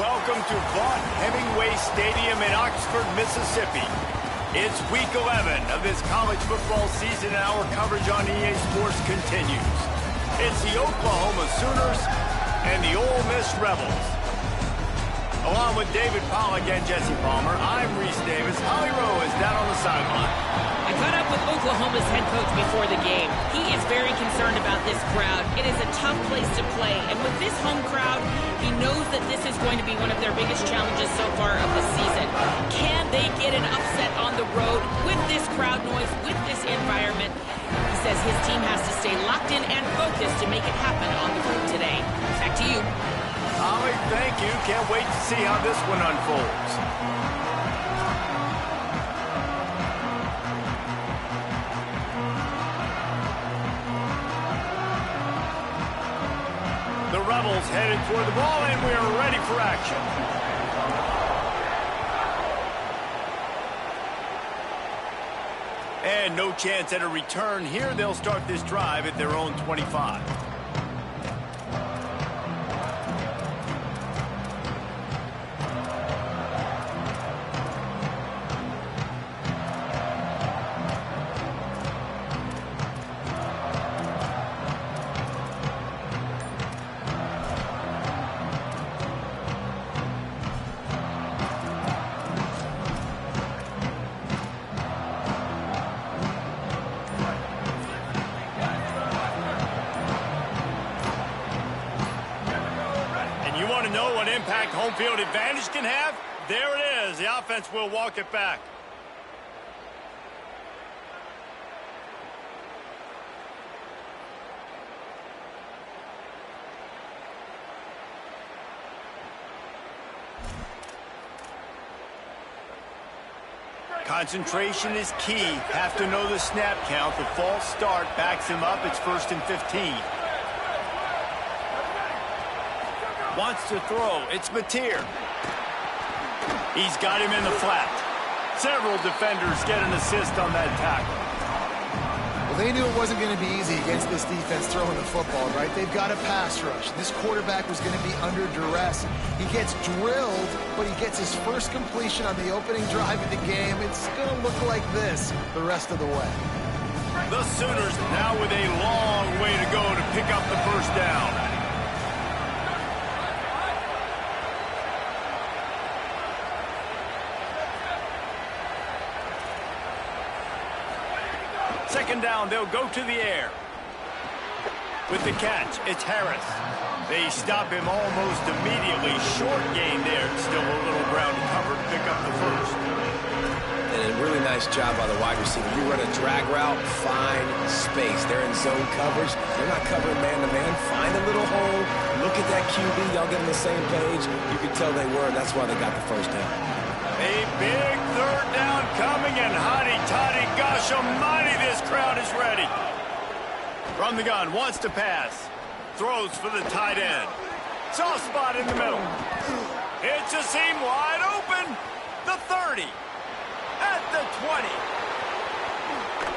welcome to Vaught Hemingway Stadium in Oxford, Mississippi. It's week 11 of this college football season, and our coverage on EA Sports continues. It's the Oklahoma Sooners and the Ole Miss Rebels. Along with David Pollack and Jesse Palmer, I'm Reese Davis. Holly Rowe is down on the sideline. I caught up with Oklahoma's head coach before the game. He is very concerned about this crowd. It is a tough place to play, and with this home crowd, he knows that this is going to be one of their biggest challenges so far of the season. Can they get an upset on the road with this crowd noise, with this environment? He says his team has to stay locked in and focused to make it happen on the road today. Back to you. Holly, thank you. Can't wait to see how this one unfolds. The Rebels headed toward the ball, and we are ready for action. And no chance at a return here. They'll start this drive at their own 25. Impact home field advantage can have? There it is. The offense will walk it back. Concentration is key. Have to know the snap count. The false start backs him up. It's 1st and 15. Wants to throw. It's Mateer. He's got him in the flat. Several defenders get an assist on that tackle. Well, they knew it wasn't going to be easy against this defense throwing the football, right? They've got a pass rush. This quarterback was going to be under duress. He gets drilled, but he gets his first completion on the opening drive of the game. It's going to look like this the rest of the way. The Sooners now with a long way to go to pick up the first down. Second down, they'll go to the air. With the catch, it's Harris. They stop him almost immediately. Short gain there. Still a little ground cover to pick up the first. And a really nice job by the wide receiver. You run a drag route, find space. They're in zone coverage. They're not covering man-to-man. Find a little hole. Look at that QB. Y'all get on the same page. You can tell they were, and that's why they got the first down. A big third down coming, and hotty-toddy, gosh almighty, this crowd is ready. From the gun, wants to pass. Throws for the tight end. Soft spot in the middle. It's a seam wide open. The 30. At the 20.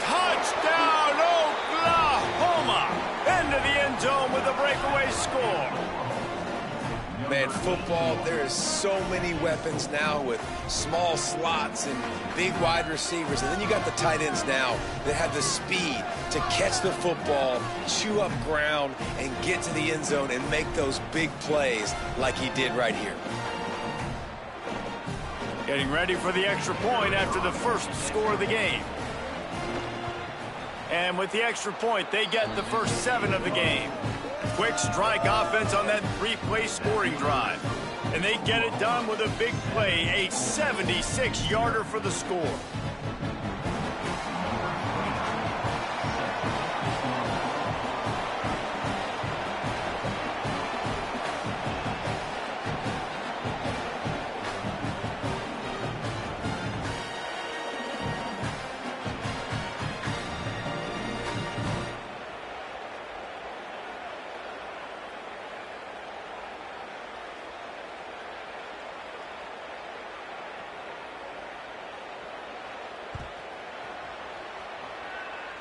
Touchdown, Oklahoma. Into the end zone with a breakaway score. Man, football, there is so many weapons now with small slots and big wide receivers. And then you got the tight ends now that have the speed to catch the football, chew up ground, and get to the end zone and make those big plays like he did right here. Getting ready for the extra point after the first score of the game. And with the extra point, they get the first 7 of the game. Quick strike offense on that 3-play scoring drive. And they get it done with a big play, a 76-yarder for the score.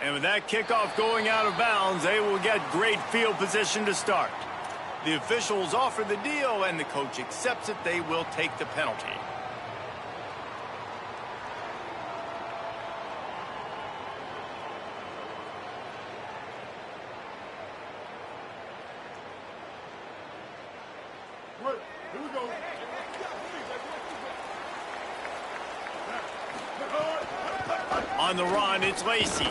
And with that kickoff going out of bounds, they will get great field position to start. The officials offer the deal, and the coach accepts it. They will take the penalty. Here we go. On the run, it's Lacy.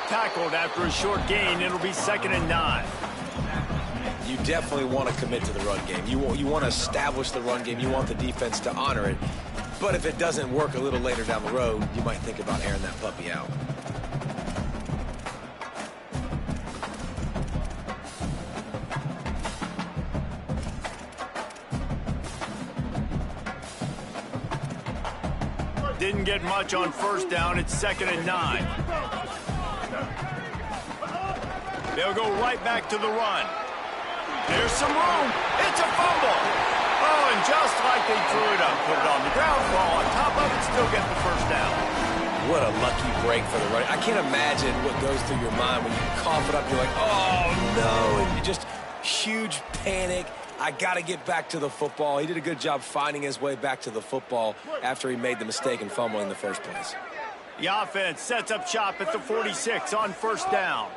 Tackled after a short gain. It'll be 2nd and 9. You definitely want to commit to the run game. You want to establish the run game. You want the defense to honor it. But if it doesn't work a little later down the road, you might think about airing that puppy out. Didn't get much on 1st down. It's 2nd and 9. They'll go right back to the run. There's some room. It's a fumble. Oh, and just like they threw it up, put it on the ground, fall on top of it, still get the 1st down. What a lucky break for the running. I can't imagine what goes through your mind when you cough it up. You're like, oh, no. And you just huge panic. I got to get back to the football. He did a good job finding his way back to the football after he made the mistake in fumbling in the first place. The offense sets up shop at the 46 on 1st down.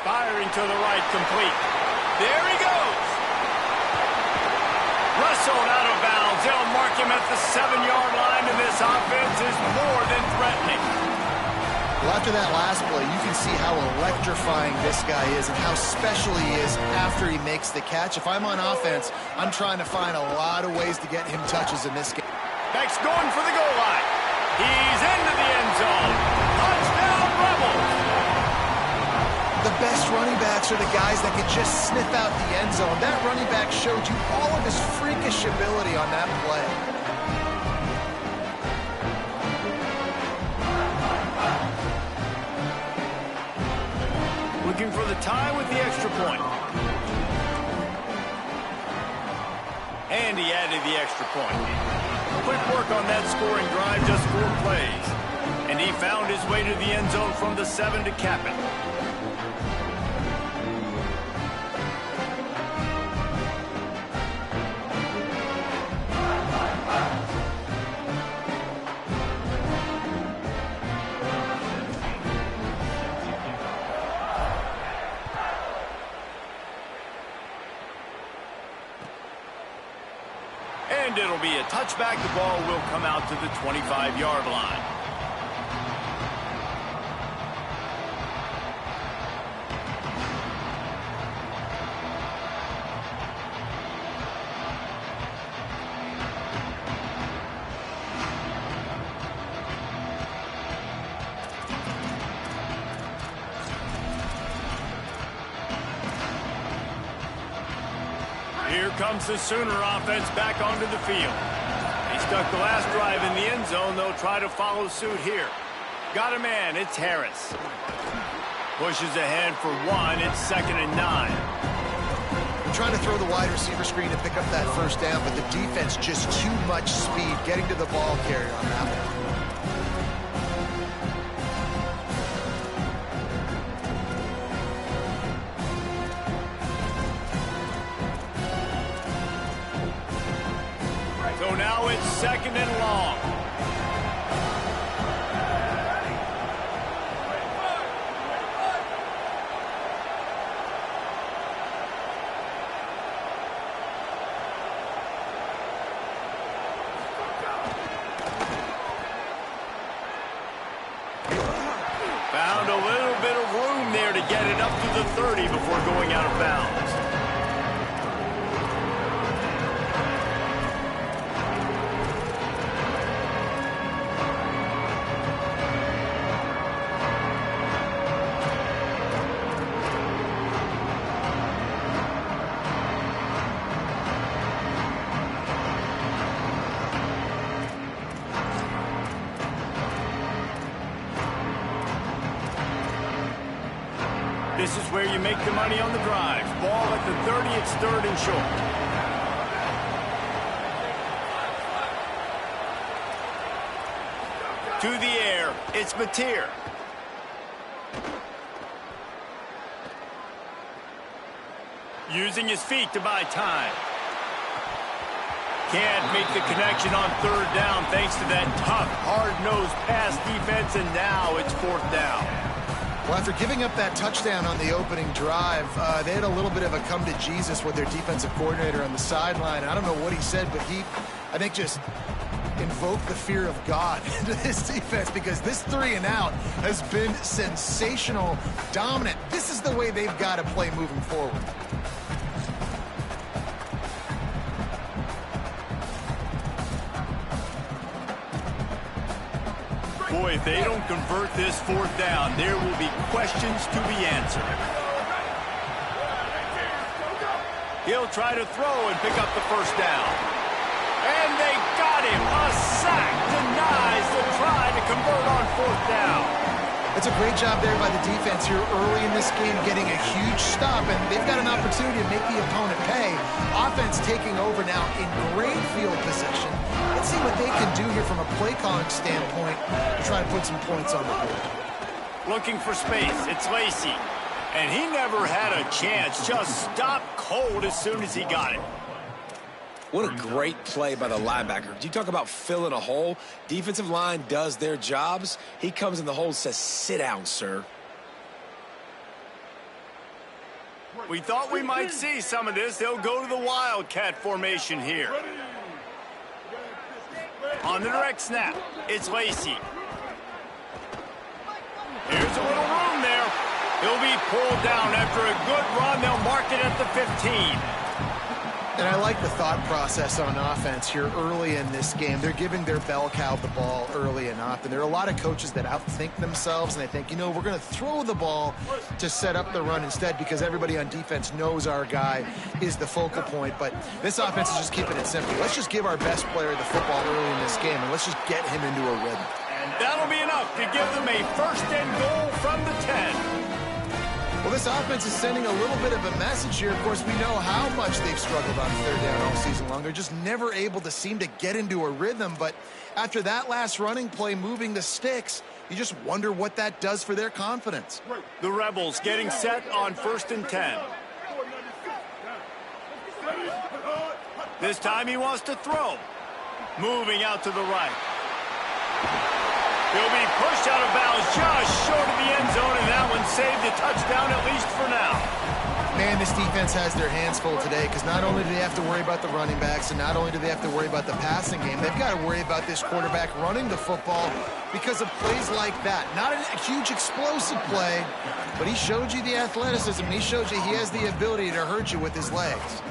Firing to the right, complete. There he goes. Wrestled out of bounds. They'll mark him at the 7-yard line, and this offense is more than threatening. Well, after that last play, you can see how electrifying this guy is and how special he is after he makes the catch. If I'm on offense, I'm trying to find a lot of ways to get him touches in this game. Beck's going for the goal line. He's into the end zone. Touchdown, Rebels. The best running backs are the guys that can just sniff out the end zone. That running back showed you all of his freakish ability on that play. Looking for the tie with the extra point. And he added the extra point. Quick work on that scoring drive, just 4 plays. And he found his way to the end zone from the 7 to cap it. And it'll be a touchback. The ball will come out to the 25-yard line. Here comes the Sooner offense back onto the field. He stuck the last drive in the end zone. They'll try to follow suit here. Got a man. It's Harris. Pushes ahead for 1. It's 2nd and 9. I'm trying to throw the wide receiver screen to pick up that 1st down, but the defense just too much speed getting to the ball carrier on that one. So now it's 2nd and long. Found a little bit of room there to get it up to the 30 before going out of bounds. This is where you make the money on the drive. Ball at the 30, it's 3rd and short. To the air, it's Mateer. using his feet to buy time. Can't make the connection on third down thanks to that tough, hard-nosed pass defense, and now it's fourth down. Well, after giving up that touchdown on the opening drive, they had a little bit of a come to Jesus with their defensive coordinator on the sideline. I don't know what he said, but he, I think, just invoked the fear of God into this defense, because this 3-and-out has been sensational, dominant. This is the way they've got to play moving forward. Boy, if they don't convert this fourth down, there will be questions to be answered. He'll try to throw and pick up the first down. And they got him. A sack denies the try to convert on fourth down. It's a great job there by the defense here early in this game, getting a huge stop, and they've got an opportunity to make the opponent pay. Offense taking over now in great field position. Let's see what they can do here from a play calling standpoint to try to put some points on the board. Looking for space. It's Lacy. And he never had a chance. Just stopped cold as soon as he got it. What a great play by the linebacker. You talk about filling a hole. Defensive line does their jobs. He comes in the hole and says, sit down, sir. We thought we might see some of this. They'll go to the Wildcat formation here. On the direct snap, it's Lacy. Here's a little room there. He'll be pulled down after a good run. They'll mark it at the 15. And I like the thought process on offense here early in this game. They're giving their bell cow the ball early and often. There are a lot of coaches that outthink themselves, and they think, you know, we're going to throw the ball to set up the run instead, because everybody on defense knows our guy is the focal point. But this offense is just keeping it simple. Let's just give our best player the football early in this game, and let's just get him into a rhythm. And that'll be enough to give them a first and goal from the 10. Well, this offense is sending a little bit of a message here. Of course, we know how much they've struggled on third down all season long. They're just never able to seem to get into a rhythm. But after that last running play, moving the sticks, you just wonder what that does for their confidence. The Rebels getting set on first and 10. This time he wants to throw. Moving out to the right. He'll be pushed out of bounds just short of the end zone, and that one saved a touchdown, at least for now. Man, this defense has their hands full today, because not only do they have to worry about the running backs, and not only do they have to worry about the passing game, they've got to worry about this quarterback running the football because of plays like that. Not a huge explosive play, but he showed you the athleticism. He showed you he has the ability to hurt you with his legs.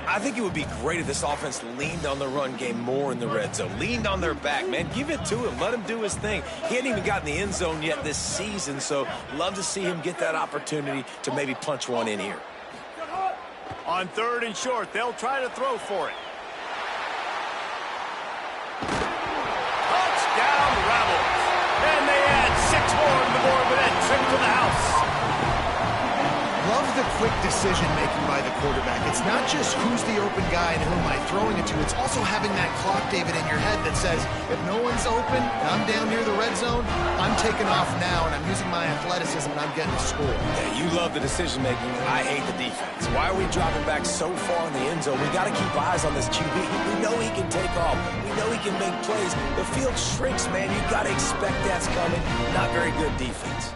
I think it would be great if this offense leaned on the run game more in the red zone. Leaned on their back, man. Give it to him. Let him do his thing. He hadn't even gotten the end zone yet this season, so love to see him get that opportunity to maybe punch one in here. On third and short, they'll try to throw for it. Touchdown, Rebels. And they add 6 more on the board with that trip to the house. Love the quick decision-making by the quarterback. It's not just who's the open guy and who am I throwing it to. It's also having that clock, David, in your head that says, if no one's open and I'm down near the red zone, I'm taking off now, and I'm using my athleticism, and I'm getting a score. Yeah, you love the decision-making. I hate the defense. Why are we dropping back so far in the end zone? We got to keep eyes on this QB. We know he can take off. We know he can make plays. The field shrinks, man. You got to expect that's coming. Not very good defense.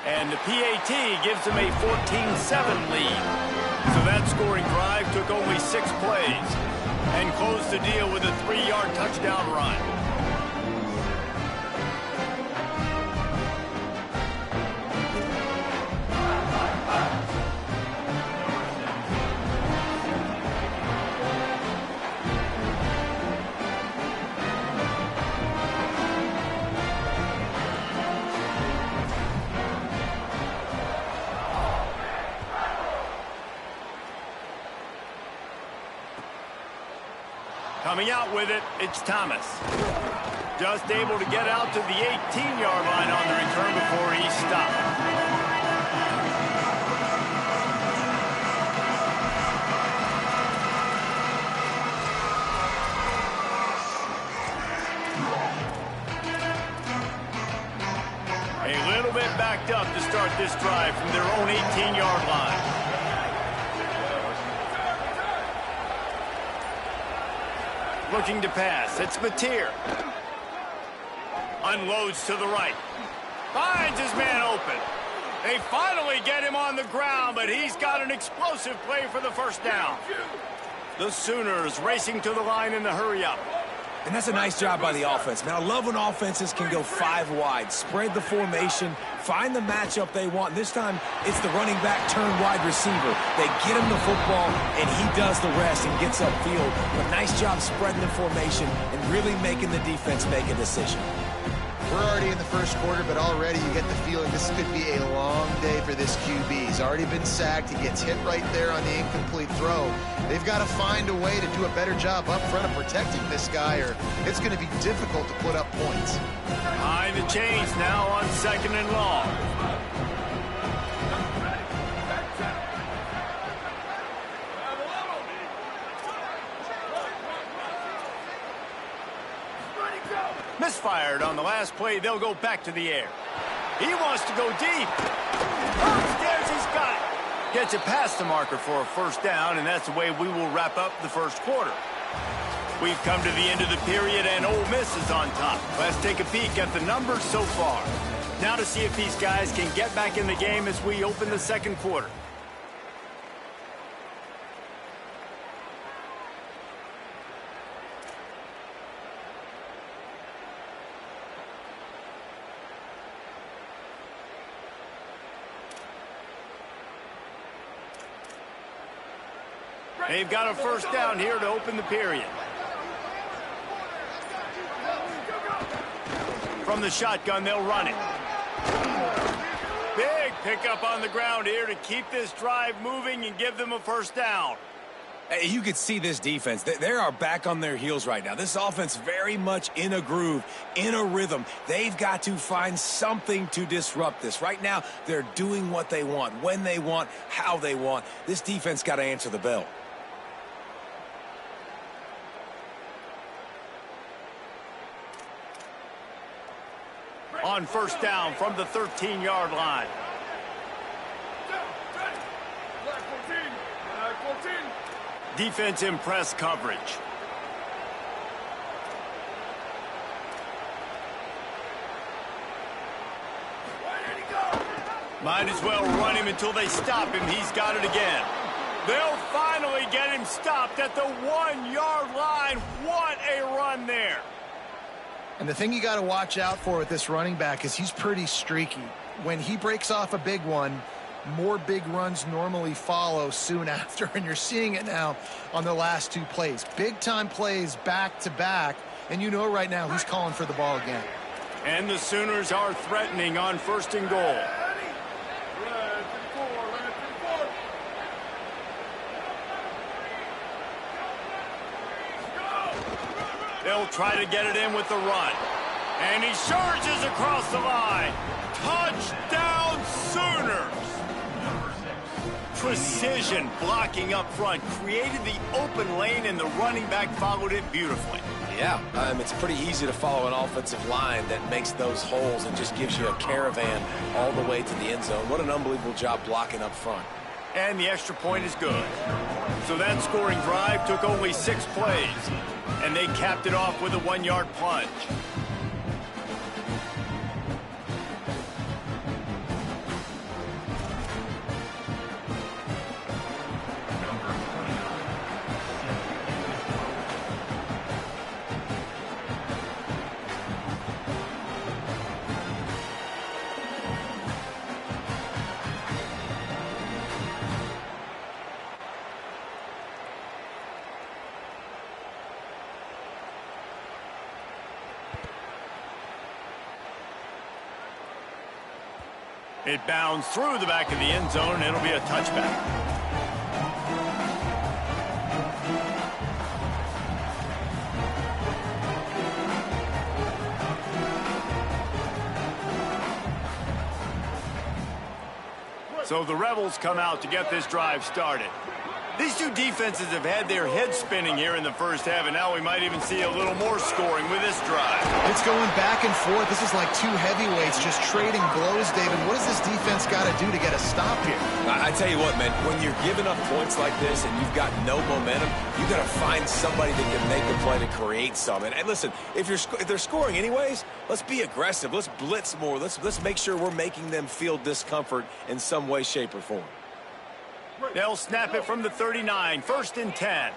And the PAT gives them a 14-7 lead. So that scoring drive took only 6 plays and closed the deal with a 3-yard touchdown run. Coming out with it, it's Thomas. Just able to get out to the 18-yard line on the return before he stopped. A little bit backed up to start this drive from their own 18-yard line. Looking to pass. It's Mateer. Unloads to the right. Finds his man open. They finally get him on the ground, but he's got an explosive play for the first down. The Sooners racing to the line in the hurry-up. And that's a nice job by the offense. Man, I love when offenses can go 5 wide, spread the formation, find the matchup they want. This time, it's the running back turned wide receiver. They get him the football, and he does the rest and gets upfield. But nice job spreading the formation and really making the defense make a decision. We're already in the first quarter, but already you get the feeling this could be a long day for this QB. He's already been sacked. He gets hit right there on the incomplete throw. They've got to find a way to do a better job up front of protecting this guy, or it's going to be difficult to put up points. Behind the chains now on 2nd and long. Misfired on the last play. They'll go back to the air. He wants to go deep. Upstairs, he's got it. Gets it past the marker for a first down, and that's the way we will wrap up the first quarter. We've come to the end of the period, and Ole Miss is on top. Let's take a peek at the numbers so far. Now to see if these guys can get back in the game as we open the second quarter. They've got a first down here to open the period. From the shotgun, they'll run it. Big pickup on the ground here to keep this drive moving and give them a first down. Hey, you could see this defense. They are back on their heels right now. This offense very much in a groove, in a rhythm. They've got to find something to disrupt this. Right now, they're doing what they want, when they want, how they want. This defense got to answer the bell. On first down from the 13-yard line. Defense in press coverage. Might as well run him until they stop him. He's got it again. They'll finally get him stopped at the 1-yard line. What a run there. And the thing you got to watch out for with this running back is he's pretty streaky. When he breaks off a big one, more big runs normally follow soon after, and you're seeing it now on the last 2 plays. Big-time plays back-to-back, and you know right now who's calling for the ball again. And the Sooners are threatening on 1st and goal. They'll try to get it in with the run. And he charges across the line. Touchdown, Sooners! Precision blocking up front created the open lane, and the running back followed it beautifully. Yeah, it's pretty easy to follow an offensive line that makes those holes and just gives you a caravan all the way to the end zone. What an unbelievable job blocking up front. And the extra point is good. So that scoring drive took only 6 plays, and they capped it off with a 1-yard plunge. It bounds through the back of the end zone, and it'll be a touchback. So the Rebels come out to get this drive started. These two defenses have had their heads spinning here in the first half, and now we might even see a little more scoring with this drive. It's going back and forth. This is like two heavyweights just trading blows, David. What does this defense got to do to get a stop here? I tell you what, man, when you're giving up points like this and you've got no momentum, you got to find somebody that can make a play to create some. And listen, if they're scoring anyways, let's be aggressive. Let's blitz more. Let's make sure we're making them feel discomfort in some way, shape, or form. They'll snap it from the 39, 1st and 10.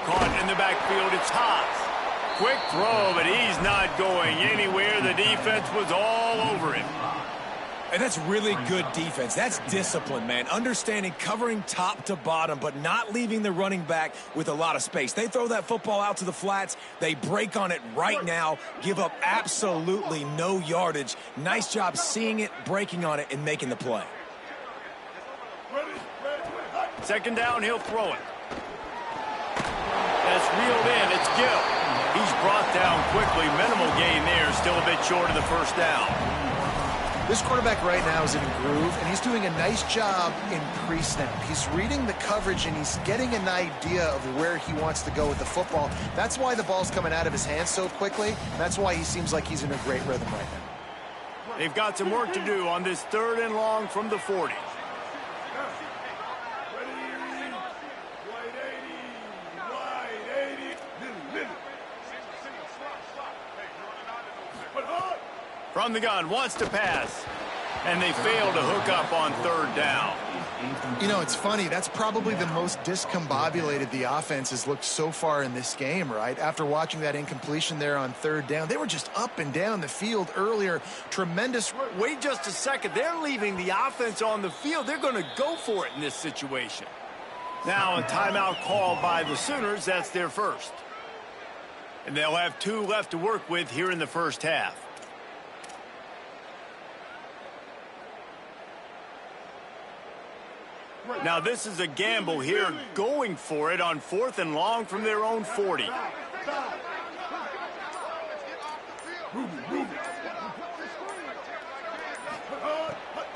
Caught in the backfield, it's Haas. Quick throw, but he's not going anywhere. The defense was all over him. And that's really good defense. That's discipline, man. Understanding covering top to bottom, but not leaving the running back with a lot of space. They throw that football out to the flats. They break on it right now, give up absolutely no yardage. Nice job seeing it, breaking on it, and making the play. 2nd down, he'll throw it. That's reeled in. It's Gill. He's brought down quickly. Minimal gain there. Still a bit short of the 1st down. This quarterback right now is in a groove, and he's doing a nice job in pre-snap. He's reading the coverage, and he's getting an idea of where he wants to go with the football. That's why the ball's coming out of his hands so quickly. That's why he seems like he's in a great rhythm right now. They've got some work to do on this 3rd and long from the 40. From the gun, wants to pass. And they fail to hook up on 3rd down. You know, it's funny. That's probably the most discombobulated the offense has looked so far in this game, right? After watching that incompletion there on 3rd down, they were just up and down the field earlier. Tremendous. Wait just a second. They're leaving the offense on the field. They're going to go for it in this situation. Now a timeout called by the Sooners. That's their first. And they'll have 2 left to work with here in the first half. Now this is a gamble here, going for it on 4th and long from their own 40.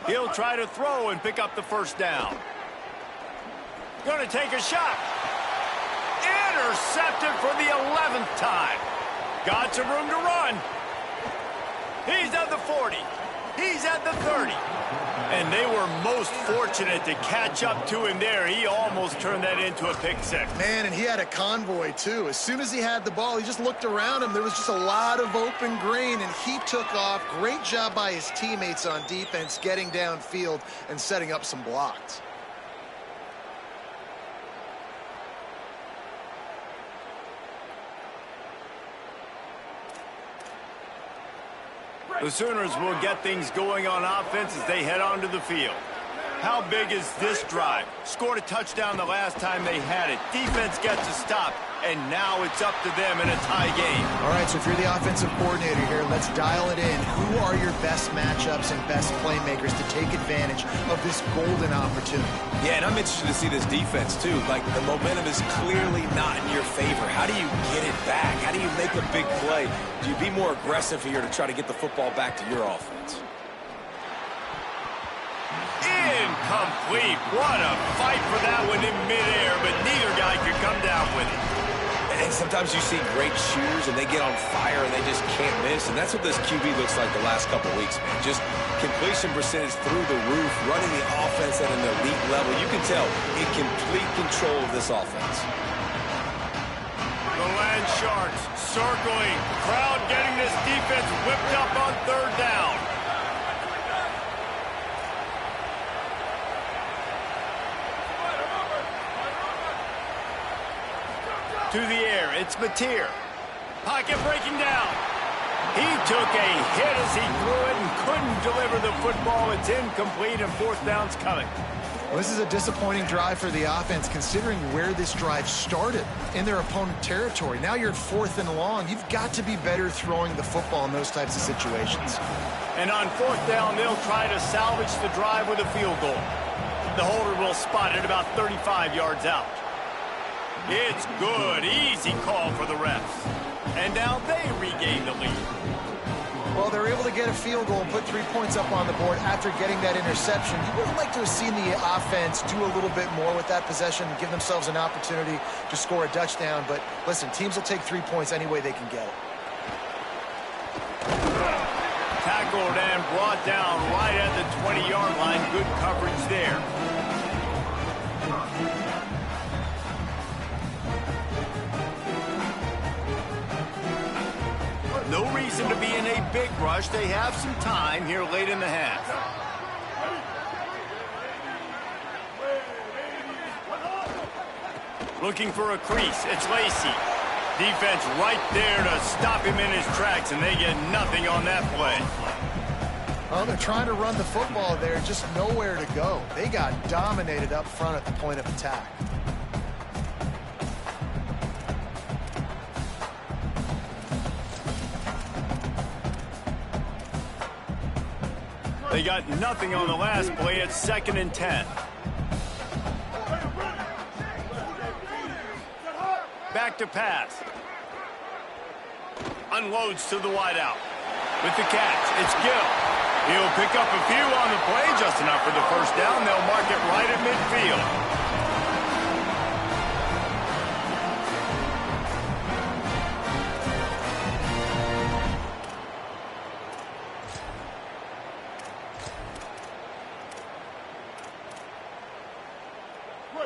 He'll try to throw and pick up the 1st down. Going to take a shot. Intercepted for the 11th time. Got some room to run. He's at the 40. He's at the 30. And they were most fortunate to catch up to him there. He almost turned that into a pick six. Man, and he had a convoy, too. As soon as he had the ball, he just looked around him. There was just a lot of open green, and he took off. Great job by his teammates on defense, getting downfield and setting up some blocks. The Sooners will get things going on offense as they head onto the field. How big is this drive? Scored a touchdown the last time they had it. Defense gets a stop, and now it's up to them in a tie game. All right, so if you're the offensive coordinator here, let's dial it in. Who are your best matchups and best playmakers to take advantage of this golden opportunity? Yeah, and I'm interested to see this defense, too. Like, the momentum is clearly not in your favor. How do you get it back? How do you make a big play? Do you be more aggressive here to try to get the football back to your offense? Incomplete. What a fight for that one in midair, but neither guy could come down with it. And sometimes you see great shooters, and they get on fire, and they just can't miss. And that's what this QB looks like the last couple weeks, man. Just completion percentage through the roof, running the offense at an elite level. You can tell in complete control of this offense. The Land Sharks circling. Crowd getting this defense whipped up on 3rd down. To the air, it's Mateer. Pocket breaking down. He took a hit as he threw it and couldn't deliver the football. It's incomplete and 4th down's coming. Well, this is a disappointing drive for the offense considering where this drive started in their opponent territory. Now you're at 4th and long. You've got to be better throwing the football in those types of situations. And on 4th down, they'll try to salvage the drive with a field goal. The holder will spot it about 35 yards out. It's good. Easy call for the refs. And now they regain the lead. Well, they're able to get a field goal and put 3 points up on the board after getting that interception. You would have liked to have seen the offense do a little bit more with that possession and give themselves an opportunity to score a touchdown. But listen, teams will take 3 points any way they can get it. Tackled and brought down right at the 20-yard line. Good coverage there. No reason to be in a big rush. They have some time here late in the half. Looking for a crease. It's Lacy. Defense right there to stop him in his tracks, and they get nothing on that play. Well, they're trying to run the football there, just nowhere to go. They got dominated up front at the point of attack. They got nothing on the last play. It's 2nd and 10. Back to pass. Unloads to the wideout. With the catch, it's Gill. He'll pick up a few on the play, just enough for the first down. They'll mark it right at midfield.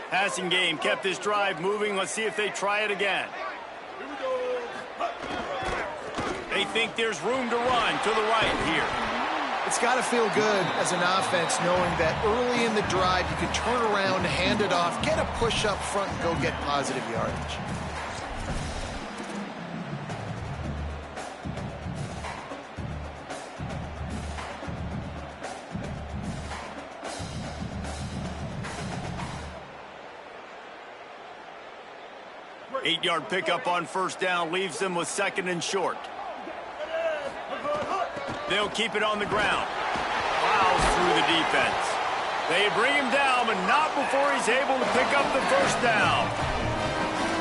Passing game kept this drive moving. Let's see if they try it again. They think there's room to run to the right here. It's got to feel good as an offense knowing that early in the drive you can turn around, hand it off, get a push up front, and go get positive yardage. Eight-yard pickup on first down leaves them with 2nd and short. They'll keep it on the ground. Plows through the defense. They bring him down, but not before he's able to pick up the first down.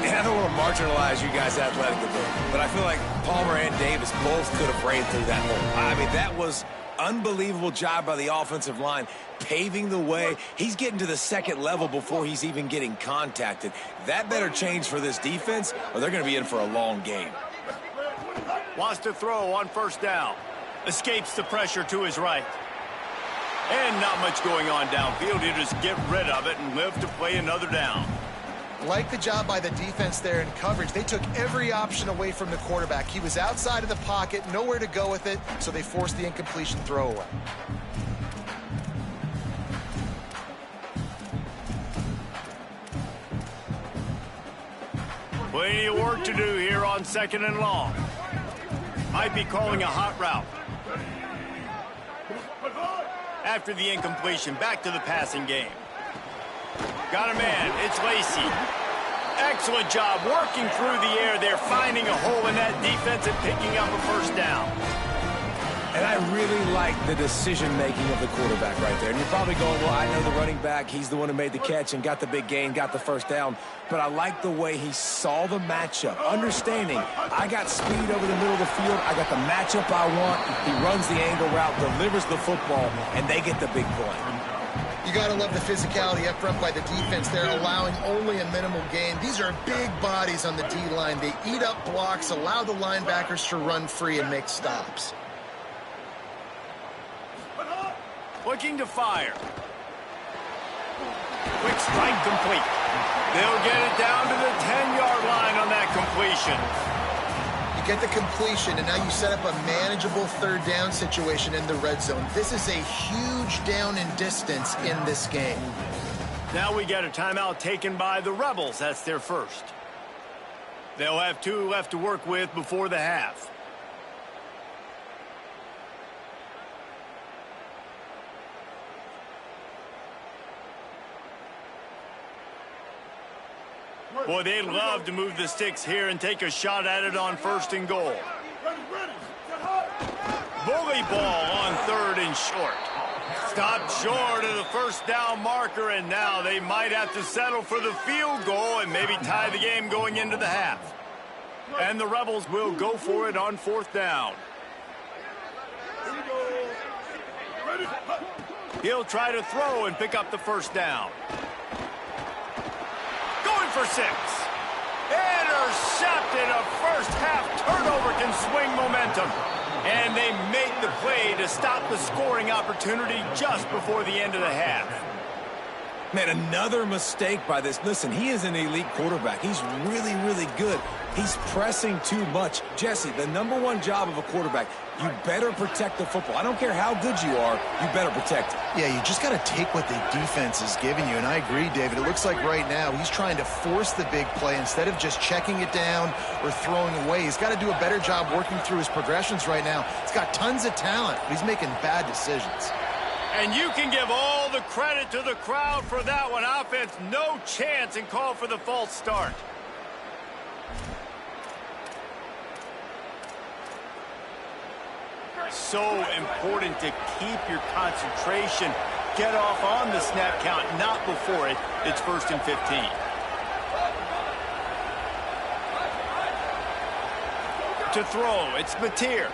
And I don't want to marginalize you guys athletic a bit, but I feel like Palmer and Davis both could have ran through that hole. I mean, that was unbelievable job by the offensive line, paving the way. He's getting to the 2nd level before he's even getting contacted. That better change for this defense, or they're going to be in for a long game. Wants to throw on first down. Escapes the pressure to his right. And not much going on downfield. He'll just get rid of it and live to play another down. Like the job by the defense there in coverage. They took every option away from the quarterback. He was outside of the pocket, nowhere to go with it, so they forced the incompletion throwaway. Plenty of work to do here on 2nd and long. Might be calling a hot route. After the incompletion, back to the passing game. Got a man, it's Lacy. Excellent job working through the air there, finding a hole in that defense and picking up a first down. And I really like the decision-making of the quarterback right there. And you're probably going, well, I know the running back. He's the one who made the catch and got the big gain, got the first down. But I like the way he saw the matchup, understanding I got speed over the middle of the field. I got the matchup I want. He runs the angle route, delivers the football, and they get the big play. You got to love the physicality up front by the defense there, allowing only a minimal gain. These are big bodies on the D-line. They eat up blocks, allow the linebackers to run free and make stops. Looking to fire. Quick strike complete. They'll get it down to the 10-yard line on that completion. You get the completion, and now you set up a manageable 3rd down situation in the red zone. This is a huge down in distance in this game. Now we got a timeout taken by the Rebels. That's their first. They'll have 2 left to work with before the half. Boy, they'd love to move the sticks here and take a shot at it on 1st and goal. Bully ball on 3rd and short. Stopped short of the first down marker, and now they might have to settle for the field goal and maybe tie the game going into the half. And the Rebels will go for it on 4th down. He'll try to throw and pick up the first down. Going for 6. Intercepted. A first-half turnover can swing momentum. And they make the play to stop the scoring opportunity just before the end of the half. Man, another mistake by this. Listen, he is an elite quarterback. He's really, really good. He's pressing too much. Jesse, the #1 job of a quarterback, you better protect the football. I don't care how good you are, you better protect it. Yeah, you just got to take what the defense is giving you, and I agree, David. It looks like right now he's trying to force the big play instead of just checking it down or throwing away. He's got to do a better job working through his progressions right now. He's got tons of talent, but he's making bad decisions. And you can give all the credit to the crowd for that one. Offense, no chance, and call for the false start. So important to keep your concentration. Get off on the snap count, not before it. It's 1st and 15. To throw, it's Mateer.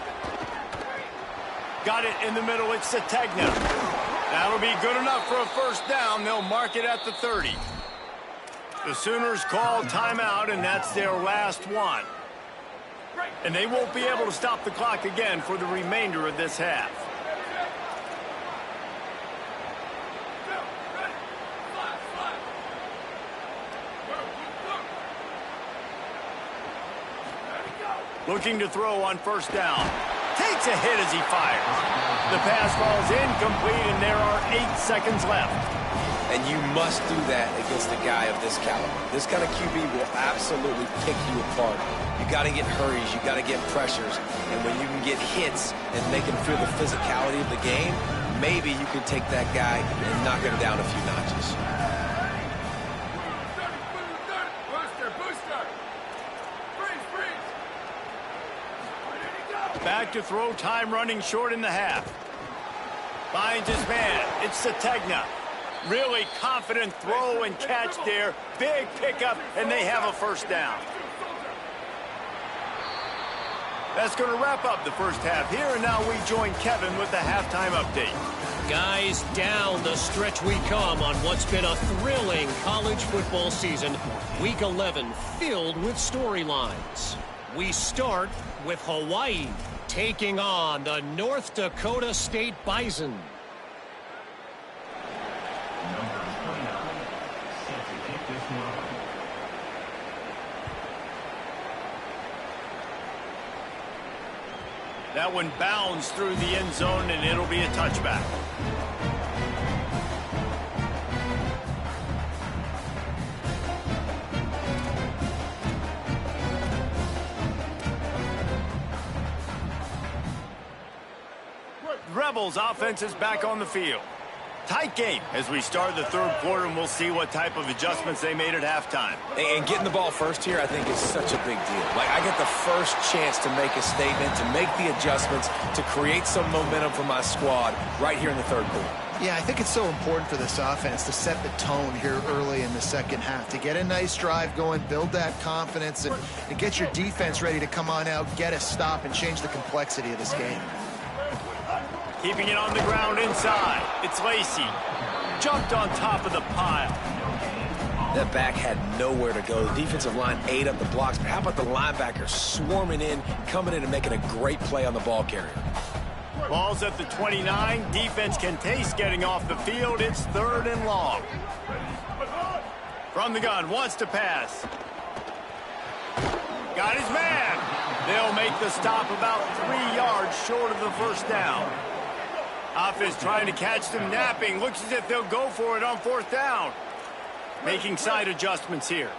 Got it in the middle, it's Sategna. That'll be good enough for a first down. They'll mark it at the 30. The Sooners call timeout, and that's their last one. And they won't be able to stop the clock again for the remainder of this half. Looking to throw on first down. Takes a hit as he fires. The pass falls incomplete, and there are 8 seconds left. And you must do that against a guy of this caliber. This kind of QB will absolutely pick you apart. You got to get hurries, you got to get pressures, and when you can get hits and make him feel the physicality of the game, maybe you can take that guy and knock him down a few notches. Back to throw, time running short in the half. Finds his man. It's Sategna. Really confident throw and catch there. Big pickup, and they have a first down. That's going to wrap up the first half here, and now we join Kevin with the halftime update. Guys, down the stretch we come on what's been a thrilling college football season. Week 11 filled with storylines. We start with Hawaii taking on the North Dakota State Bison. That one bounds through the end zone, and it'll be a touchback. Rebels offense is back on the field. Tight game as we start the third quarter, and we'll see what type of adjustments they made at halftime. And getting the ball first here, I think, is such a big deal. Like, I get the first chance to make a statement, to make the adjustments, to create some momentum for my squad right here in the third quarter. Yeah, I think it's so important for this offense to set the tone here early in the second half, to get a nice drive going, build that confidence, and get your defense ready to come on out, get a stop, and change the complexity of this game. Keeping it on the ground inside. It's Lacey. Jumped on top of the pile. That back had nowhere to go. The defensive line ate up the blocks. But how about the linebacker swarming in, coming in and making a great play on the ball carrier? Ball's at the 29. Defense can taste getting off the field. It's 3rd and long. From the gun, wants to pass. Got his man. They'll make the stop about 3 yards short of the first down. Offense trying to catch them napping. Looks as if they'll go for it on 4th down. Making side adjustments here.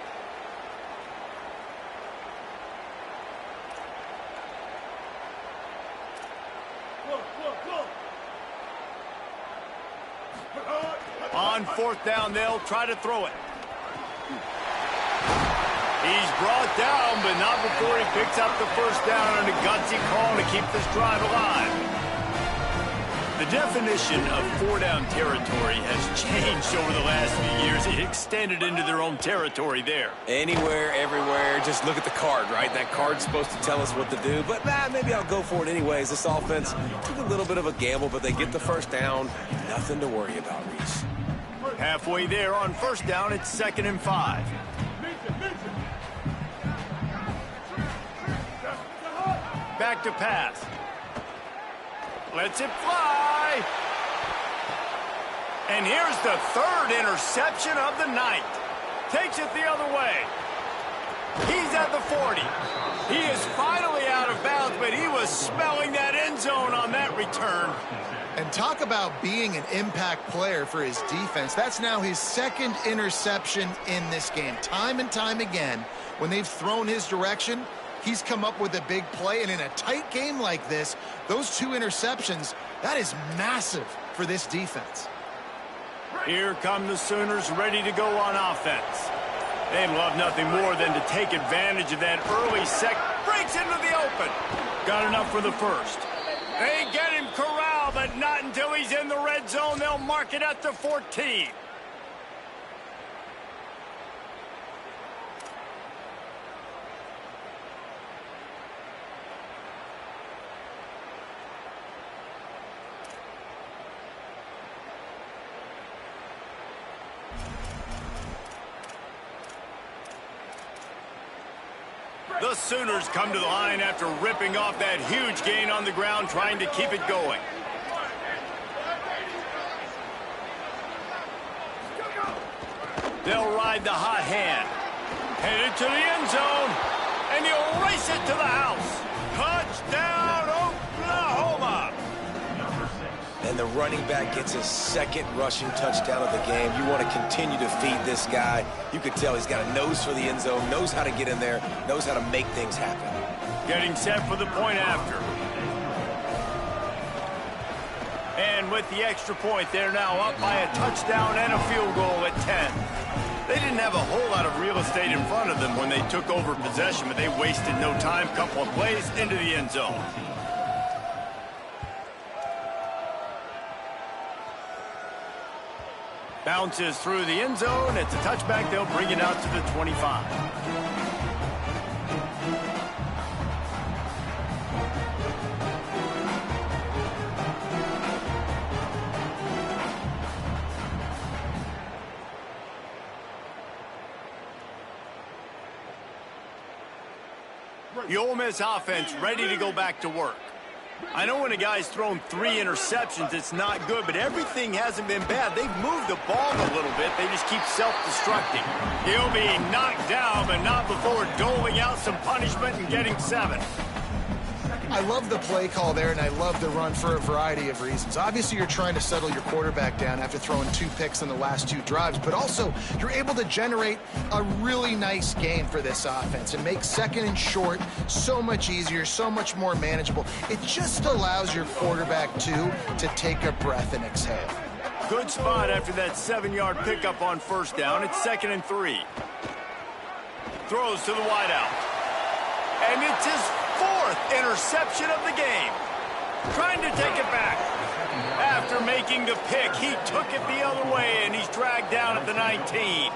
On 4th down, they'll try to throw it. He's brought down, but not before he picks up the first down, and a gutsy call to keep this drive alive. The definition of four-down territory has changed over the last few years. It extended into their own territory there. Anywhere, everywhere, just look at the card, right? That card's supposed to tell us what to do, but maybe I'll go for it anyways. This offense took a little bit of a gamble, but they get the first down. Nothing to worry about, Reese. Halfway there on first down, it's 2nd and 5. Back to pass. Lets it fly. And here's the 3rd interception of the night. Takes it the other way. He's at the 40. He is finally out of bounds, but he was smelling that end zone on that return. And talk about being an impact player for his defense. That's now his 2nd interception in this game. Time and time again, when they've thrown his direction, he's come up with a big play. And in a tight game like this, those 2 interceptions, that is massive for this defense. Here come the Sooners ready to go on offense. They'd love nothing more than to take advantage of that early breaks into the open. Got enough for the first. They get him corralled, but not until he's in the red zone. They'll mark it at the 14. The Sooners come to the line after ripping off that huge gain on the ground, trying to keep it going. They'll ride the hot hand. Headed to the end zone, and he'll race it to the house. Touchdown, Oklahoma! And the running back gets his 2nd rushing touchdown of the game. You want to continue to feed this guy. You could tell he's got a nose for the end zone, knows how to get in there, knows how to make things happen. Getting set for the point after. And with the extra point, they're now up by a touchdown and a field goal at 10. They didn't have a whole lot of real estate in front of them when they took over possession, but they wasted no time. Couple of plays into the end zone. Bounces through the end zone. It's a touchback. They'll bring it out to the 25. The Ole Miss offense ready to go back to work. I know when a guy's thrown 3 interceptions, it's not good, but everything hasn't been bad. They've moved the ball a little bit. They just keep self-destructing. He'll be knocked down, but not before doling out some punishment and getting 7. I love the play call there, and I love the run for a variety of reasons. Obviously, you're trying to settle your quarterback down after throwing 2 picks in the last 2 drives, but also you're able to generate a really nice game for this offense and make 2nd and short so much easier, so much more manageable. It just allows your quarterback, too, to take a breath and exhale. Good spot after that 7-yard pickup on first down. It's 2nd and 3. Throws to the wideout. And it's his 4th interception of the game. Trying to take it back. After making the pick, he took it the other way, and he's dragged down at the 19.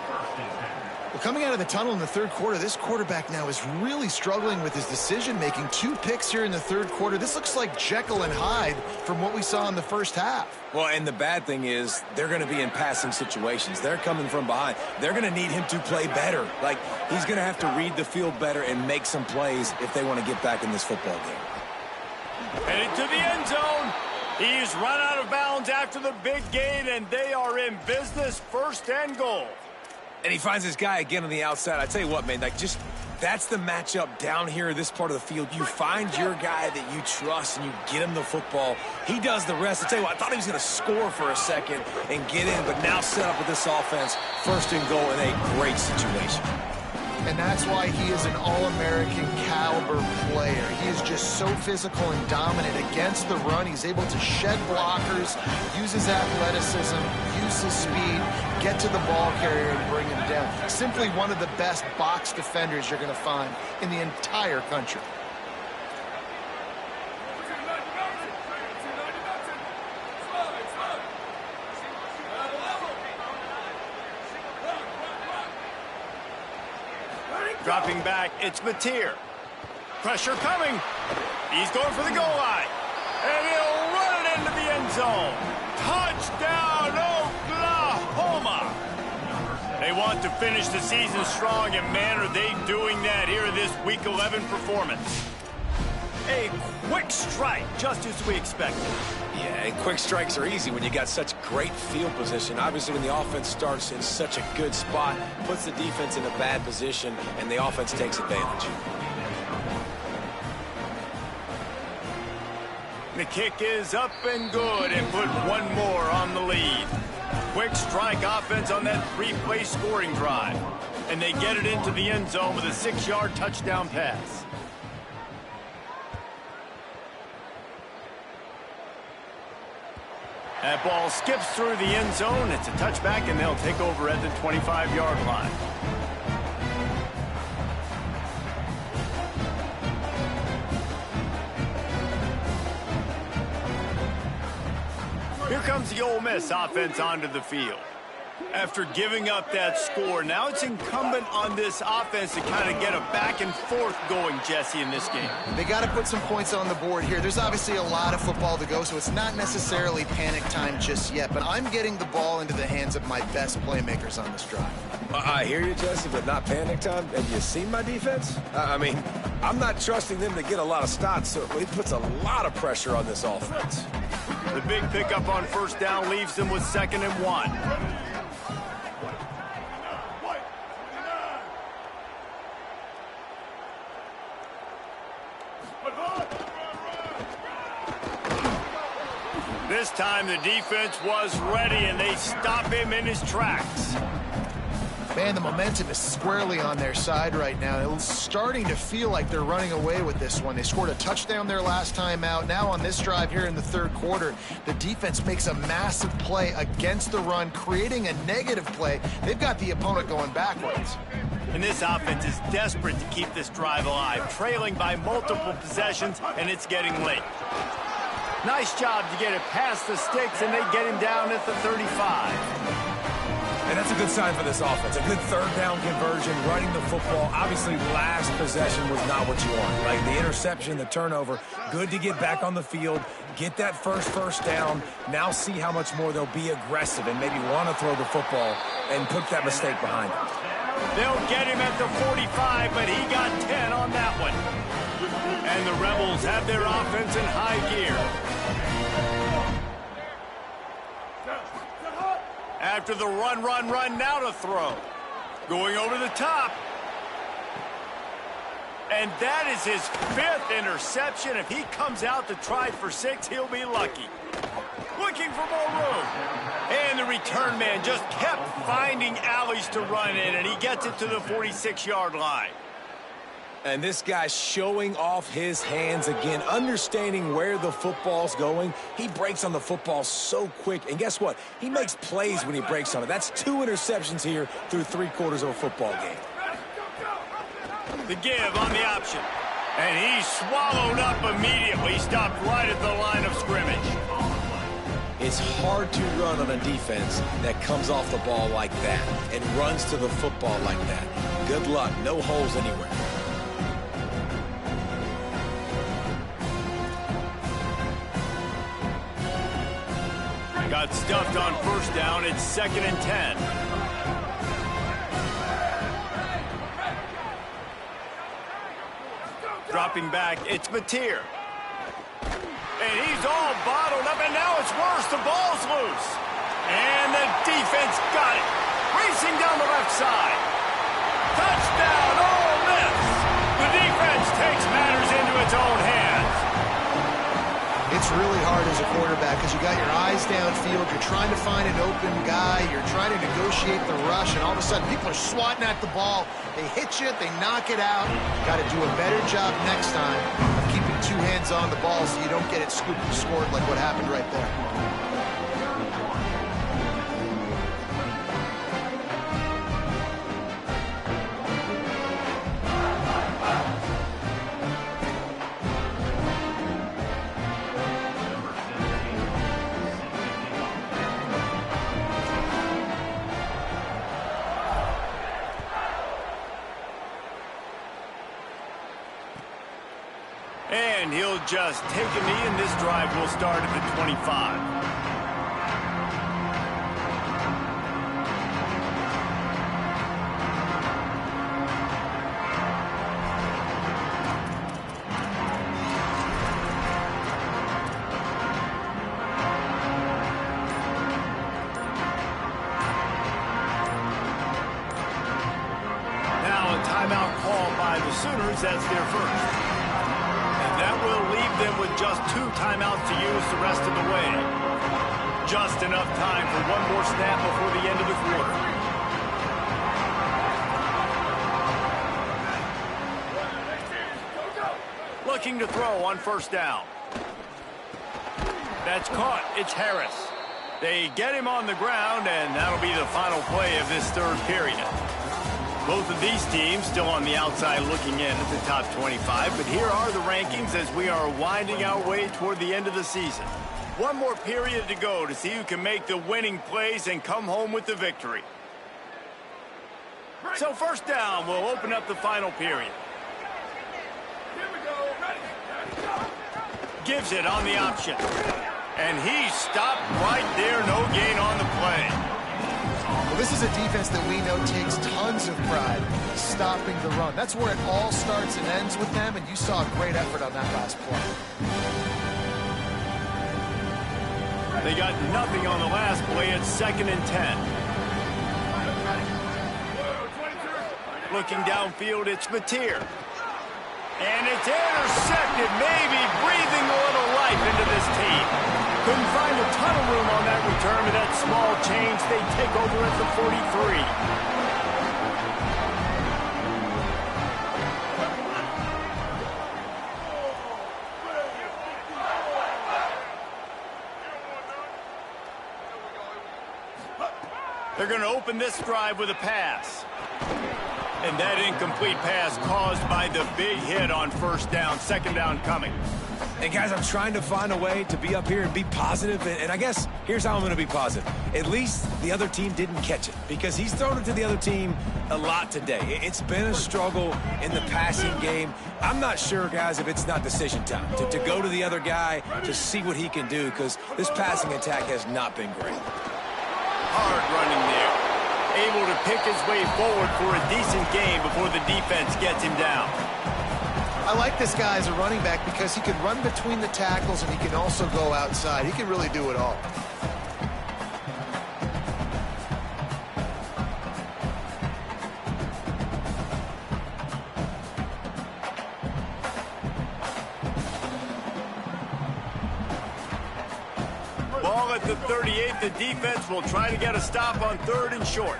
Well, coming out of the tunnel in the 3rd quarter, this quarterback now is really struggling with his decision-making. 2 picks here in the 3rd quarter. This looks like Jekyll and Hyde from what we saw in the first half. Well, and the bad thing is they're going to be in passing situations. They're coming from behind. They're going to need him to play better. Like, he's going to have to read the field better and make some plays if they want to get back in this football game. Headed to the end zone. He's run out of bounds after the big gain, and they are in business, 1st and goal. And he finds this guy again on the outside. I tell you what, man, like just that's the matchup down here, this part of the field. You find your guy that you trust and you get him the football. He does the rest. I tell you what, I thought he was going to score for a second and get in, but now set up with this offense, 1st and goal in a great situation. And that's why he is an All-American caliber player. He is just so physical and dominant against the run. He's able to shed blockers, use his athleticism, use his speed, get to the ball carrier and bring him down. Simply one of the best box defenders you're going to find in the entire country. Dropping back, it's Mateer. Pressure coming. He's going for the goal line. And he'll run it into the end zone. Touchdown, Oklahoma! They want to finish the season strong, and man, are they doing that here in this Week 11 performance. A quick strike, just as we expected. Yeah, and quick strikes are easy when you got such great field position. Obviously, when the offense starts in such a good spot, puts the defense in a bad position, and the offense takes advantage. The kick is up and good, and put one more on the lead. Quick strike offense on that three-play scoring drive. And they get it into the end zone with a 6-yard touchdown pass. That ball skips through the end zone. It's a touchback, and they'll take over at the 25-yard line. Here comes the Ole Miss offense onto the field. After giving up that score, now it's incumbent on this offense to kind of get a back and forth going, Jesse, in this game. They got to put some points on the board here. There's obviously a lot of football to go, so it's not necessarily panic time just yet, but I'm getting the ball into the hands of my best playmakers on this drive. I hear you, Jesse, but not panic time. Have you seen my defense? I mean, I'm not trusting them to get a lot of stops, so it puts a lot of pressure on this offense. The big pickup on first down leaves them with 2nd and 1. This time the defense was ready, and they stop him in his tracks. Man, the momentum is squarely on their side right now. It's starting to feel like they're running away with this one. They scored a touchdown their last time out. Now on this drive here in the third quarter, the defense makes a massive play against the run, creating a negative play. They've got the opponent going backwards. And this offense is desperate to keep this drive alive, trailing by multiple possessions, and it's getting late. Nice job to get it past the sticks, and they get him down at the 35. And that's a good sign for this offense. A good third down conversion, running the football. Obviously, last possession was not what you want. Like the interception, the turnover. Good to get back on the field, get that first down. Now see how much more they'll be aggressive and maybe want to throw the football and put that mistake behind them. They'll get him at the 45, but he got 10 on that one. And the Rebels have their offense in high gear. After the run, now to throw. Going over the top. And that is his 5th interception. If he comes out to try for 6, he'll be lucky. Looking for more room. And the return man just kept finding alleys to run in, and he gets it to the 46-yard line. And this guy's showing off his hands again, understanding where the football's going. He breaks on the football so quick. And guess what? He makes plays when he breaks on it. That's 2 interceptions here through 3 quarters of a football game. The give on the option. And he swallowed up immediately. Stopped right at the line of scrimmage. It's hard to run on a defense that comes off the ball like that and runs to the football like that. Good luck. No holes anywhere. Got stuffed on first down. It's 2nd and 10. Dropping back, it's Mateer. And he's all bottled up, and now it's worse. The ball's loose. And the defense got it. Racing down the left side. Touchdown, Ole Miss. The defense takes matters into its own hands. It's really hard as a quarterback because you got your eyes downfield, you're trying to find an open guy, you're trying to negotiate the rush, and all of a sudden people are swatting at the ball. They hit you, they knock it out. Got to do a better job next time of keeping 2 hands on the ball so you don't get it scooped and scored like what happened right there. And he'll just take a knee, and this drive will start at the 25. Timeout call by the Sooners. That's their first. And that will leave them with just 2 timeouts to use the rest of the way. Just enough time for one more snap before the end of the quarter. Looking to throw on first down. That's caught. It's Harris. They get him on the ground, and that'll be the final play of this third period. Both of these teams still on the outside looking in at the top 25, but here are the rankings as we are winding our way toward the end of the season. One more period to go to see who can make the winning plays and come home with the victory. So first down will open up the final period. Gives it on the option. And he stopped right there, no gain on the play. Well, this is a defense that we know takes tons of pride stopping the run. That's where it all starts and ends with them, and you saw a great effort on that last play. They got nothing on the last play. It's 2nd and 10. Looking downfield, it's Mateer. And it's intercepted, maybe breathing a little life into this team. Couldn't find a ton of room on that return with that small change. They take over at the 43. They're going to open this drive with a pass. And that incomplete pass caused by the big hit on first down. 2nd down coming. And guys, I'm trying to find a way to be up here and be positive. And I guess here's how I'm going to be positive. At least the other team didn't catch it, because he's thrown it to the other team a lot today. It's been a struggle in the passing game. I'm not sure, guys, if it's not decision time to go to the other guy to see what he can do, because this passing attack has not been great. Hard running there. Able to pick his way forward for a decent game before the defense gets him down. I like this guy as a running back because he can run between the tackles and he can also go outside. He can really do it all. Ball at the 38. The defense will try to get a stop on 3rd and short.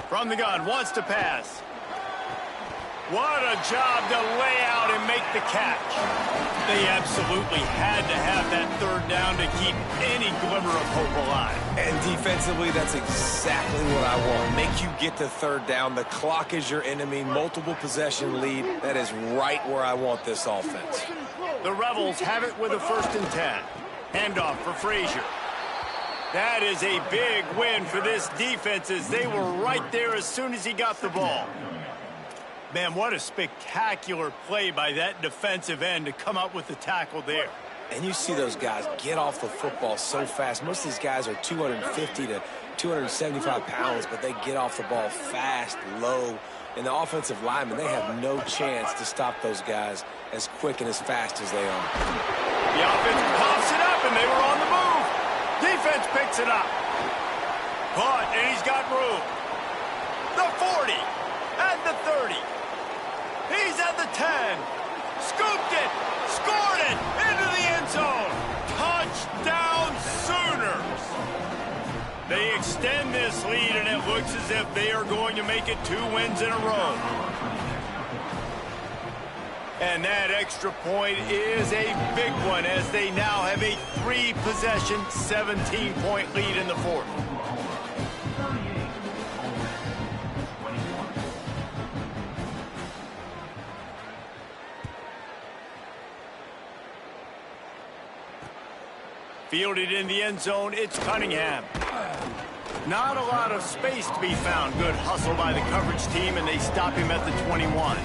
From the gun, wants to pass. What a job to lay out and make the catch. They absolutely had to have that 3rd down to keep any glimmer of hope alive. And defensively, that's exactly what I want. Make you get the 3rd down. The clock is your enemy. Multiple possession lead. That is right where I want this offense. The Rebels have it with a 1st and 10. Handoff for Frazier. That is a big win for this defense, as they were right there as soon as he got the ball. Man, what a spectacular play by that defensive end to come up with the tackle there. And you see those guys get off the football so fast. Most of these guys are 250 to 275 pounds, but they get off the ball fast, low. And the offensive linemen, they have no chance to stop those guys as quick and as fast as they are. The offense pops it up, and they were on the move. Defense picks it up. Caught, and he's got room. The 40, and the 30. He's at the 10. Scooped it, scored it, into the end zone. Touchdown Sooners. They extend this lead, and it looks as if they are going to make it 2 wins in a row. And that extra point is a big one, as they now have a 3-possession, 17-point lead in the 4th. Fielded in the end zone, it's Cunningham. Not a lot of space to be found. Good hustle by the coverage team, and they stop him at the 21.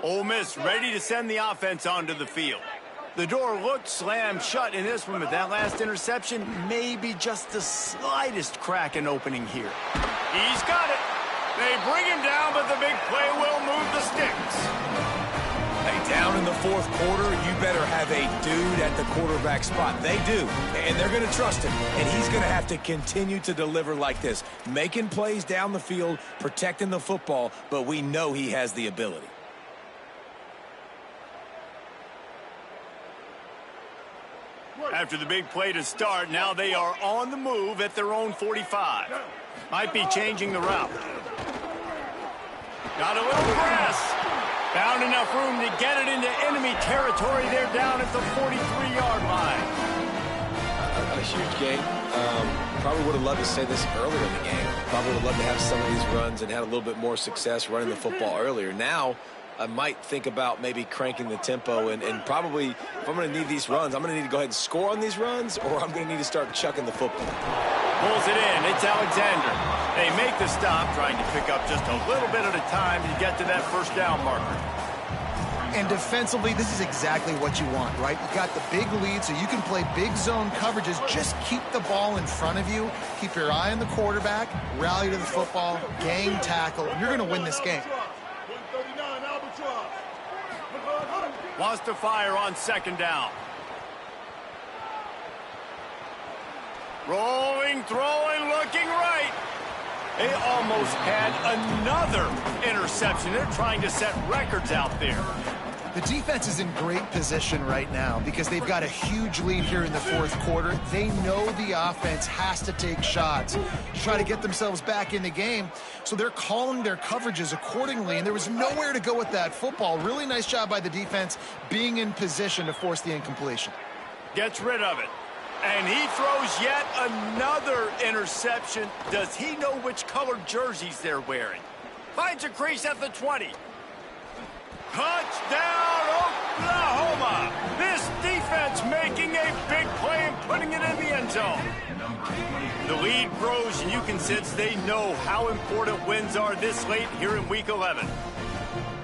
Ole Miss ready to send the offense onto the field. The door looked slammed shut in this one, but that last interception may be just the slightest crack in opening here. He's got it. They bring him down, but the big play will move the sticks. Hey, down in the fourth quarter, you better have a dude at the quarterback spot. They do, and they're going to trust him, and he's going to have to continue to deliver like this, making plays down the field, protecting the football, but we know he has the ability. After the big play to start, now they are on the move at their own 45. Might be changing the route. Got a little press. Found enough room to get it into enemy territory. They're down at the 43-yard line. A huge game. Probably would have loved to say this earlier in the game. Probably would have loved to have some of these runs and had a little bit more success running the football earlier. Now, I might think about maybe cranking the tempo and probably, if I'm going to need these runs, I'm going to need to go ahead and score on these runs, or I'm going to need to start chucking the football. Pulls it in. It's Alexander. They make the stop, trying to pick up just a little bit at a time to get to that first down marker. And defensively, this is exactly what you want, right? You got the big lead, so you can play big zone coverages. Just keep the ball in front of you. Keep your eye on the quarterback. Rally to the football. Gang tackle. You're going to win this game. Wants to fire on second down. Rolling, throwing, looking right. They almost had another interception. They're trying to set records out there. The defense is in great position right now because they've got a huge lead here in the fourth quarter. They know the offense has to take shots to try to get themselves back in the game. So they're calling their coverages accordingly, and there was nowhere to go with that football. Really nice job by the defense being in position to force the incompletion. Gets rid of it. And he throws yet another interception. Does he know which colored jerseys they're wearing? Finds a crease at the 20. Touchdown, Oklahoma! This defense making a big play and putting it in the end zone. The lead grows, and you can sense they know how important wins are this late here in Week 11.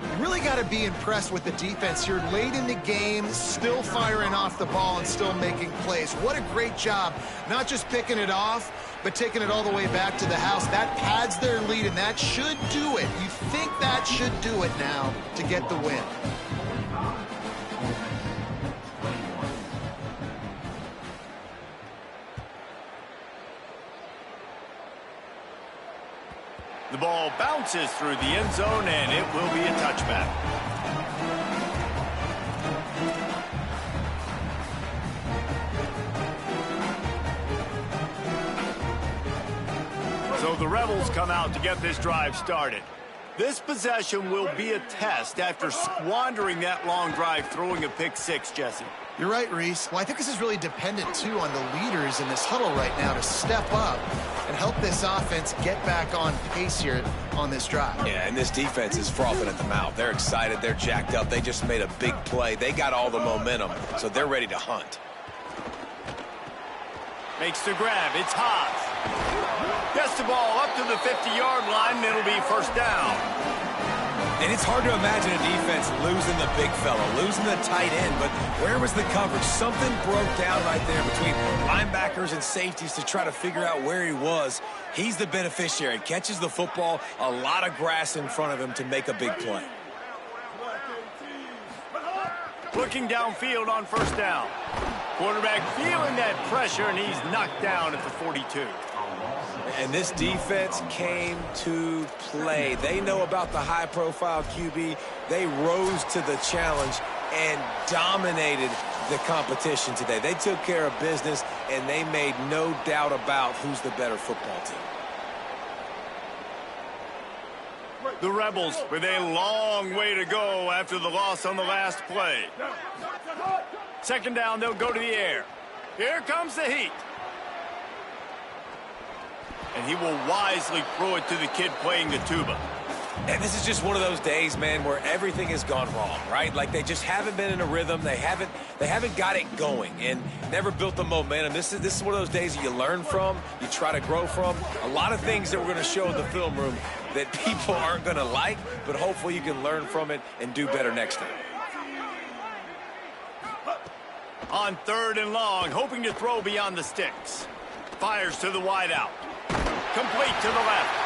You really got to be impressed with the defense here late in the game, still firing off the ball and still making plays. What a great job, not just picking it off, but taking it all the way back to the house. That pads their lead, and that should do it. You think that should do it now to get the win. The ball bounces through the end zone, and it will be a touchback. So the Rebels come out to get this drive started. This possession will be a test after squandering that long drive, throwing a pick six, Jesse. You're right, Reese. Well, I think this is really dependent, too, on the leaders in this huddle right now to step up and help this offense get back on pace here on this drive. Yeah, and this defense is frothing at the mouth. They're excited. They're jacked up. They just made a big play. They got all the momentum, so they're ready to hunt. Makes the grab. It's Haas. Gets the ball up to the 50-yard line. It'll be first down. And it's hard to imagine a defense losing the big fella, losing the tight end, but where was the coverage? Something broke down right there between linebackers and safeties to try to figure out where he was. He's the beneficiary. Catches the football, a lot of grass in front of him to make a big play. Looking downfield on first down. Quarterback feeling that pressure, and he's knocked down at the 42. And this defense came to play. They know about the high-profile QB. They rose to the challenge and dominated the competition today. They took care of business, and they made no doubt about who's the better football team. The Rebels with a long way to go after the loss on the last play. Second down, they'll go to the air. Here comes the heat. And he will wisely throw it to the kid playing the tuba. And this is just one of those days, man, where everything has gone wrong, right? Like they just haven't been in a rhythm. They haven't got it going and never built the momentum. This is one of those days that you learn from, you try to grow from. A lot of things that we're going to show in the film room that people aren't going to like, but hopefully you can learn from it and do better next time. On 3rd and long, hoping to throw beyond the sticks. Fires to the wideout. Complete to the left.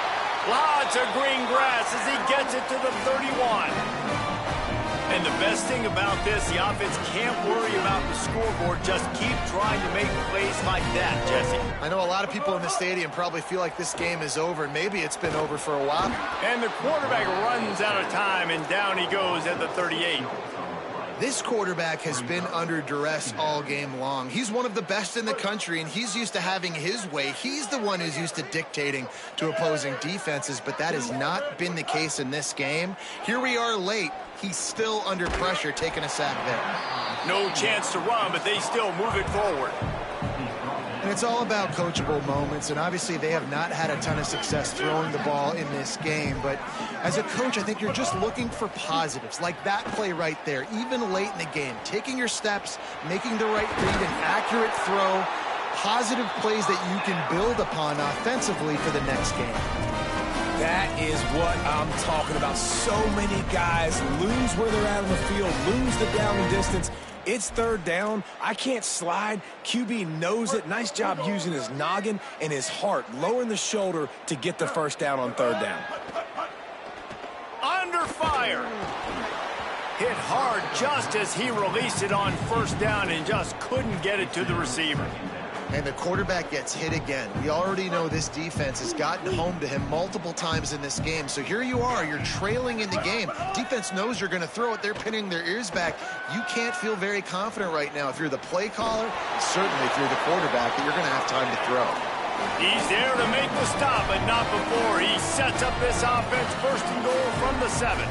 Lots of green grass as he gets it to the 31. And the best thing about this, the offense can't worry about the scoreboard. Just keep trying to make plays like that, Jesse. I know a lot of people in the stadium probably feel like this game is over, and maybe it's been over for a while. And the quarterback runs out of time, and down he goes at the 38. This quarterback has been under duress all game long. He's one of the best in the country, and he's used to having his way. He's the one who's used to dictating to opposing defenses, but that has not been the case in this game. Here we are late. He's still under pressure, taking a sack there. No chance to run, but they still move it forward. And it's all about coachable moments, and obviously they have not had a ton of success throwing the ball in this game. But as a coach, I think you're just looking for positives, like that play right there, even late in the game. Taking your steps, making the right read, an accurate throw, positive plays that you can build upon offensively for the next game. That is what I'm talking about. So many guys lose where they're at on the field, lose the down and distance. It's 3rd down. I can't slide. QB knows it. Nice job using his noggin and his heart, lowering the shoulder to get the 1st down on 3rd down. Under fire. Hit hard just as he released it on 1st down and just couldn't get it to the receiver. And the quarterback gets hit again. We already know this defense has gotten home to him multiple times in this game. So here you are, you're trailing in the game. Defense knows you're going to throw it. They're pinning their ears back. You can't feel very confident right now if you're the play caller, certainly if you're the quarterback, that you're going to have time to throw. He's there to make the stop, but not before. He sets up this offense 1st and goal from the 7.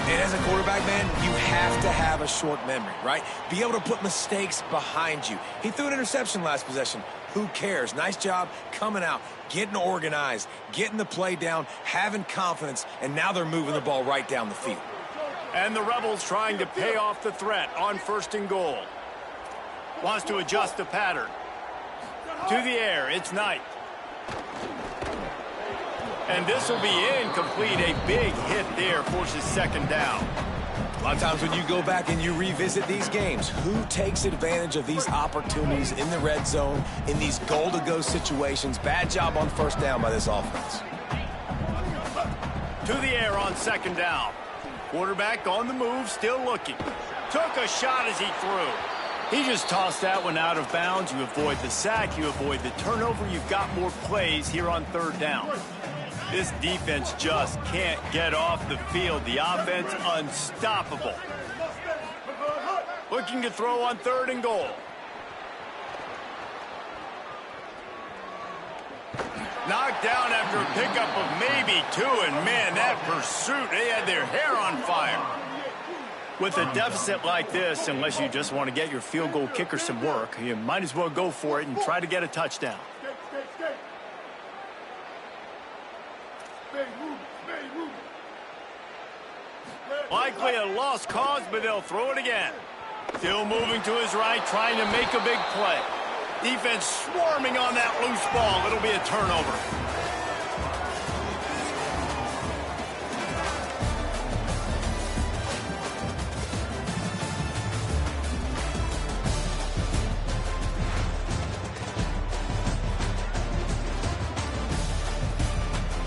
And as a quarterback, man, you have to have a short memory, right? Be able to put mistakes behind you. He threw an interception last possession. Who cares? Nice job coming out, getting organized, getting the play down, having confidence, and now they're moving the ball right down the field. And the Rebels trying to pay off the threat on 1st and goal. Wants to adjust the pattern. To the air, it's Knight. And this will be incomplete. A big hit there forces 2nd down. A lot of times when you go back and you revisit these games, who takes advantage of these opportunities in the red zone, in these goal-to-go situations? Bad job on 1st down by this offense. To the air on 2nd down. Quarterback on the move, still looking. Took a shot as he threw. He just tossed that one out of bounds. You avoid the sack, you avoid the turnover. You've got more plays here on 3rd down. This defense just can't get off the field. The offense unstoppable. Looking to throw on 3rd and goal. Knocked down after a pickup of maybe 2, and man, that pursuit, they had their hair on fire. With a deficit like this, unless you just want to get your field goal kicker some work, you might as well go for it and try to get a touchdown. Likely a lost cause, but they'll throw it again. Still moving to his right, trying to make a big play. Defense swarming on that loose ball. It'll be a turnover.